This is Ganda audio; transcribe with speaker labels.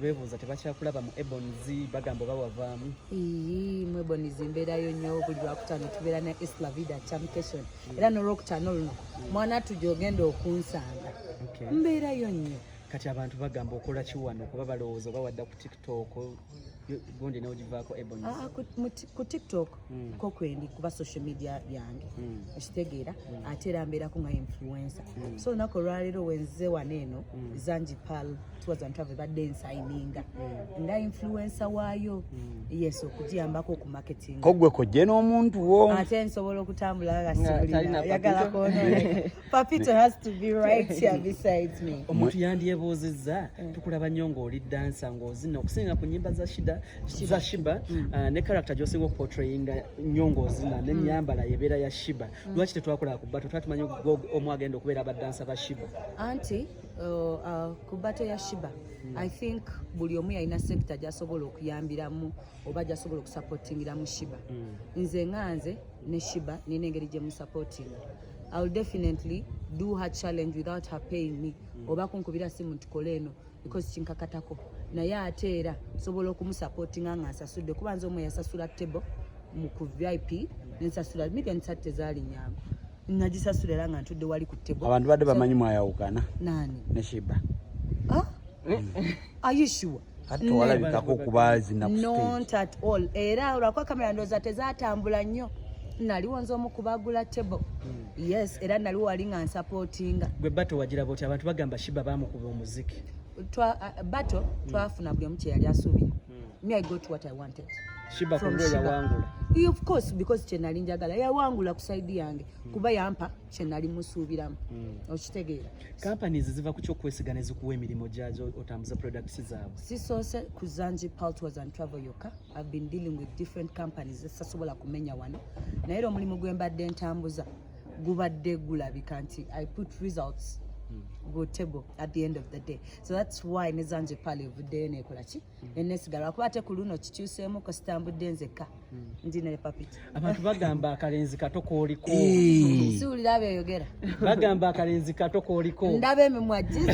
Speaker 1: bebuuza tebakyakulaba mu Ebonizi bagamba bawavaamu.
Speaker 2: Mu Ebonizi mbeerayo nnyo buli lwakutaano tubeera ne Isla Vida Champion era n'olwokutaano luno mwana tujja ogenda okunsanga mbeerayo nnyo.
Speaker 1: Kati abantu bagamba okola kiwano kuba balowooza oba wadda ku TikTok gundi n'ogivaako Ebonizi.
Speaker 2: Ku TikTok ko kwendi kuba social media yange okitegeera ate era mbeerako nga influencer. So olunaku olwaleero wenze wano eno Zanj Tours and Travel badde ensayininga nga influencer waayo yes okugiyambako ku marketing.
Speaker 3: Kogwe kojje n'omuntu wo
Speaker 2: ate nsobola okutambula gasibulina yagala koonone. Papito has to be right here besides me.
Speaker 1: Omuntu yandyebuuzizza tukulaba nnyo ng'oli dansa ng'ozina okusinga ku nnyimba za Shiba ne character gy'osinga okuportrayinga nnyo ng'ozina n'ennyambala yebeera ya Shiba. Lwaki tetwakola ku bato twatumanyi omu agenda okubeera abadansa ba Shiba?
Speaker 2: Anti ku bato ya Shiba I think buli omu yalina sector gy'asobola okuyambiramu oba gy'asobola okusupportingiramu Shiba. Nze nganze ne Shiba nina engeri gye musupportinga. I will definitely do her challenge without her paying me. Oba kunkubira simu tukole eno because kinkakatako. Naye ate era sobola okumusupportinga nga nsasudde kuba nze omwe yasasula table mu ku VIP nensasula million 30 zaali nyangu. Nagisasula era nga ntudde wali ku table.
Speaker 3: Abantu badde bamanyi mwayawukana.
Speaker 2: Nani?
Speaker 3: Ne Shiba.
Speaker 2: Are you sure?
Speaker 3: Hata walabikako kubazi na kustage.
Speaker 2: Not at all. Era olwakwa kamera ndoza tezatambula nnyo. Naliwo nze omu kubagula table. Yes, era naliwo wali nga nsupportinga.
Speaker 1: Gwe bato wagiraba oti abantu bagamba Shiba bamukuba omuziki.
Speaker 2: Bato twafuna buli omu kye yali asuubira. Me I got what I wanted.
Speaker 1: Shiba from yawangula.
Speaker 2: Of course because kye nali njagala yawangula ku side yange kuba yampa kye nali musuubiramu. Okitegeera.
Speaker 1: Companies ziva ku kyokwesigana ezikuwa emirimu gyazo otambuza products zaabwe.
Speaker 2: Sisoose ku Zanj Tours and Travel yokka. I've been dealing with different companies esasobola kumenya wano. Naye omulimu gwe mbadde ntambuza gubadde gulabika nti I put results good table at the end of the day. So that's why ne Zanj evuddeyo nekola ki enesigala kuba ate ku luno kikyuseemu ko sitambudde nzekka ndine ne Papito.
Speaker 1: Abantu bagamba akalenzi kato kooliko.
Speaker 2: Siwulira abeeyogera.
Speaker 1: Bagamba akalenzi kato kooliko.
Speaker 2: Ndaba emimwa gizi.